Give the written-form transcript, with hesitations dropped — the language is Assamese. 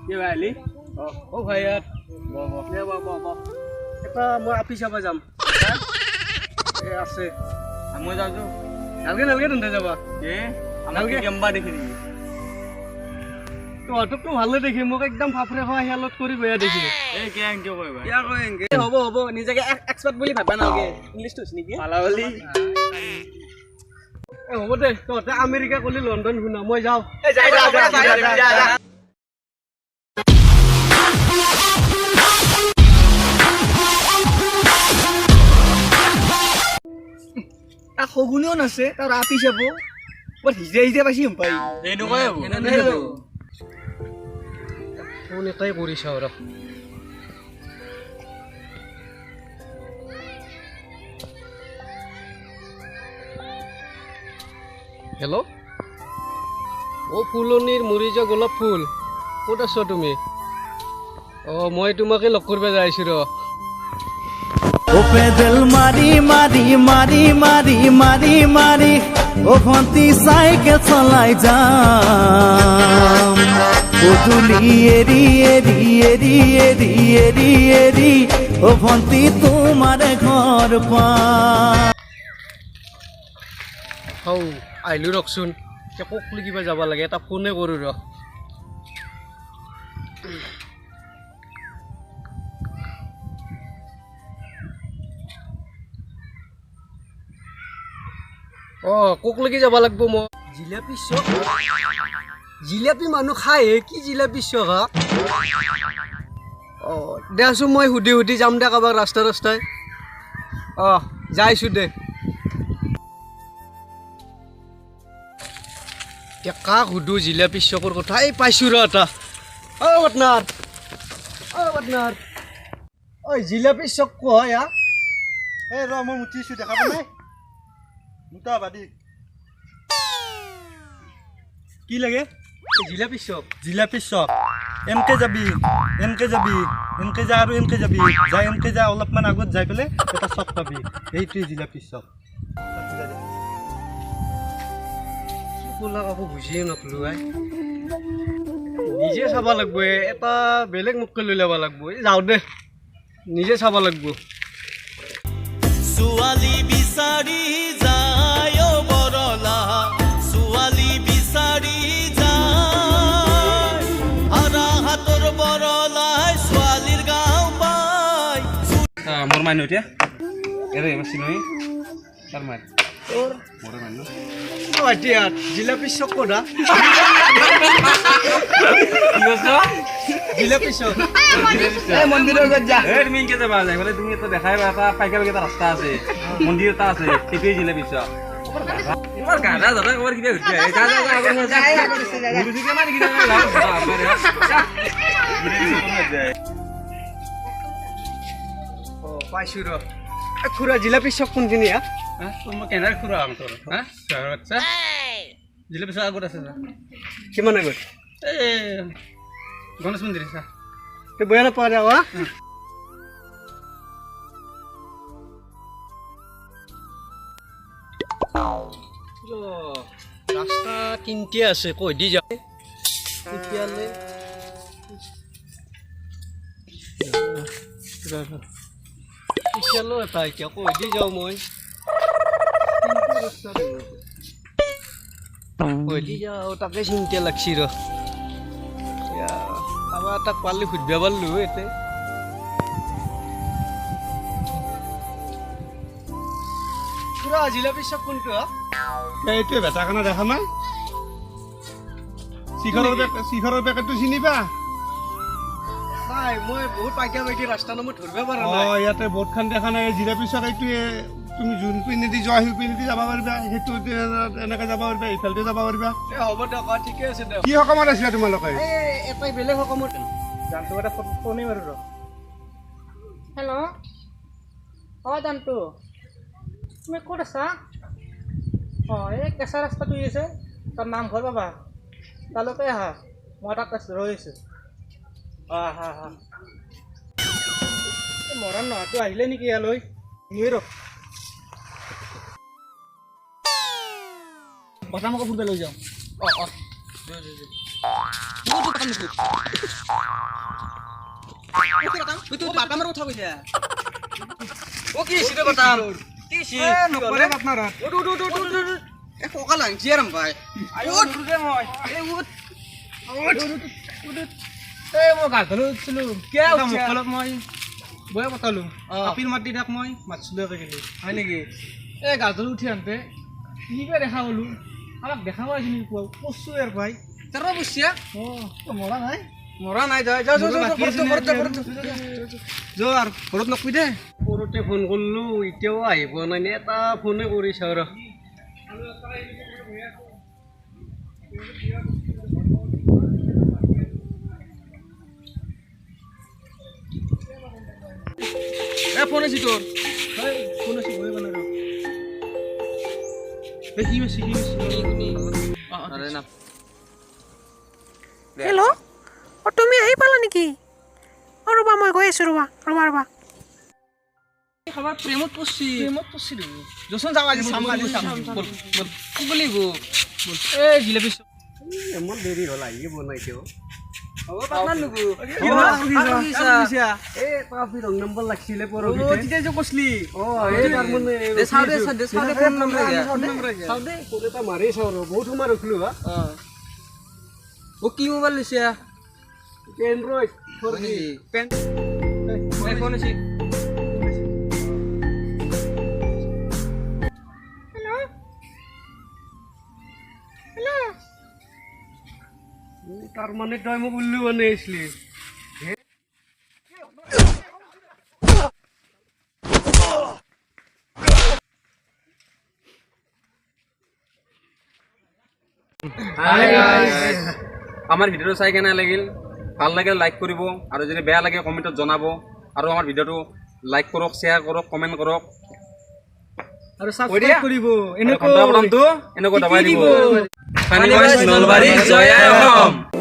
কি ভাইলি অ ভাই ইয়াত এটা মই আপি চাব যাম এ আছে মই যাওঁছো নালগে নালগে তেন্তে যাবা আমাকে কেম্বা দেখি নেকি তোৰটোকতো ভালে দেখি মোক একদম ফাফৰে খোৱা হেলত কৰি বেয়া দেখি এই কিয় কিয় কৰিবা হ'ব হ'ব নিজকে এক্সপাৰ্ট বুলি ভাবা নালগে ইংলিছটো হৈছে নেকি পালা বুলি হ'ব দে তহঁতে আমেৰিকা কলি লণ্ডন শুনা মই যাওঁ তাক সগুনিও নাছে তাৰ আপি চাব বৰ সিজে সিজে পাইছি পাই এনেকুৱাই হ'ব ফোন এটাই কৰিছ আৰু হেল্ল' অ' ফুলনিৰ মৰি যোৱা গোলাপ ফুল ক'ত আছ তুমি অঁ মই তোমাকে লগ কৰিব যাইছোঁ ৰ ও পেডেল মারি মারি মারি মারি মারি মারি ও ভন্তি সাইকেল চলাই যাম ও তুলি এরি এরি এরি এরি এরি এরি ও ভন্তি তোমার ঘর পা হৌ আহিলোঁ ৰকচোন এতিয়া ককলি কিবা যাব লাগে এটা ফোনে কৰোঁ ৰ অঁ ককলৈকে যাব লাগিব মই জিলাপি চক জিলাপি মানুহ খায়ে কি জিলাপি চক হা অঁ দেচোন মই সুধি সুধি যাম দে কাৰোবাক ৰাস্তাই অঁ যাইছোঁ দে এতিয়া কাক সুধো জিলাপি চকৰ কথা এই পাইছোঁ ৰ এটা অ' পাটনাৰ ঐ জিলাপি চক কোৱা ইয়া এই ৰ মই মুঠিছোঁ দেখা পোৱা নাই মুঠা বাদি কি লাগে জিলাপি চক জিলাপি চক এনকে যাবি এনকে যা আৰু এনকে যাবি যাই এনকে যা অলপমান আগত যাই পেলাই এটা চক পাবি এইটোৱে জিলাপি চক ক'লা কাকো বুজিয়ে নাপালোঁ আই নিজে চাব লাগিব এটা বেলেগ মোককে লৈ ল'ব লাগিব যাওঁ দে নিজে চাব লাগিব ছোৱালী বিচাৰি যায় ও বৰলা ছোৱালী বিচাৰি যায় আৰা হাতৰ বৰলাই ছোৱালীৰ গাঁও পাই মোৰ মানুহ এতিয়া এৰে আমাৰ চিনই তাৰ মাৰ মোৰ মানুহ এতিয়া জিলাপি চক ক'দা কি কৈছ জিলাপি চক মন্দিৰৰ ওচৰত যা এই তুমি ইনকে যাবা যাই বোলে তুমি এটা দেখাই এটা পাইকাৰী এটা ৰাস্তা আছে মন্দিৰ এটা আছে সেইটোৱে জিলাপি চক তোমাৰ গাধা দাদা ক'ৰ কিবা হৈছে এই যা যা আগৰ মই যা বুজি কে মাৰি কিনা লাভ অঁ পাইছোঁ ৰ খুৰা জিলাপি চক কোনখিনি হা মই কেনেকৈ খুৰা আম তোৰ হা বাচ্চা জিলাপি চক আগত আছে কিমান আগত এই গণেশ মন্দিৰ চা তই বেয়া নাপাওঁ যাওঁ হা ৰাস্তা তিনিটা আছে কৈ দি যাওঁ তেতিয়াহ'লে তেতিয়ালৈ এটা এতিয়া কৈ দি যাওঁ মই কৈ দি যাওঁ তাকে চিন্তা লাগছি ৰ কাৰোবাৰ এটাক পালি সুধিব পাৰিলোঁ এতে খুৰা জিলাপি চক কোনটো হা এইটোৱে ভেটাখানা দেখা নাই শিখৰৰ পেকেটটো চিনিবা নাই মই বহুত পাইকা পাইকি ৰাস্তা নামত ধৰিব পৰা অঁ নাই ইয়াতে বহুতখন দেখা নাই জিলাপি চক এইটোৱে তুমি যোন পিনেদি যোৱা সেই পিনেদি যাব পাৰিবা সেইটো এনেকৈ যাব পাৰিবা ইফালতে যাব পাৰিবা এই হ'ব দিয়ক ঠিকে আছে দিয়ক কি সকামত আছিলা তোমালোকে এই এটাই বেলেগ সকামত জানটো এটা ফোনেই মাৰো ৰ হেল্ল' অঁ জানটো তুমি ক'ত আছা অঁ এই কেঁচা ৰাস্তাটো আছে তাৰ নামঘৰ পাবা তালৈকে আহা মই তাত ৰৈ আছোঁ অঁ আহা আহা এই মৰাণ নহাটো আহিলে নেকি ইয়ালৈ নিয়ে ৰ বৰ্তমান কাপোৰ লৈ যাওঁ অঁ অঁ ও কি সিটো কথাম কি সি নকৰে আপনাৰ এ ককাল আনছি আৰাম ভাই উঠ মই এ উঠ এই মই গা ধুলো উঠিছিলো কিয় মকলত মই বয়ে পতালো আপিৰ মাতি থাক মই মাতিছিলো একেবাৰে হয় নেকি এই গা ধুলো উঠি আনতে কিবা দেখা পালো আমাক দেখা পাই চিনি পোৱা কচু এৰ ভাই তাৰ বুজিয়া মৰা নাই মৰা নাই যা যা যা যা আৰু ঘৰত নকবি দে সৰুতে ফোন কৰিলো এতিয়াও আহি পোৱা নাই নে এটা ফোনে কৰিছে আৰু এ ফোন আছে তোৰ কোন আছে বয়ে বনাই ৰ এই কি মেছি আৰে না হেল্ল' অ তুমি আহি পালা নেকি অ ৰ'বা মই গৈ আছোঁ ৰ'বা খাবাৰ প্ৰেমত পৰছি পছিলো যচোন যাওঁ আজি চাম বল বল কি বুলি গো এই জিলেপি ইমান দেৰি হ'ল আহি বনাইছে ৰং নম্বৰ লাগিছিলে পৰহিতে মাৰি চাওঁ ৰ বহুত সময় ৰখিলো হা ও কি মোবাইল লৈছে এনড্ৰইড ফোন আছে তাৰ মানে তই মোক উল্লু বনাই আছিলি আমাৰ ভিডিঅ'টো চাই কেনে লাগিল ভাল লাগিলে লাইক কৰিব আৰু যদি বেয়া লাগে কমেণ্টত জনাব আৰু আমাৰ ভিডিঅ'টো লাইক কৰক শ্বেয়াৰ কৰক কমেণ্ট কৰক আৰু সাবস্ক্ৰাইব কৰিব ঘণ্টা বটনটো এনেকৈ দবাই দিব। নলবাৰী জয় অসম।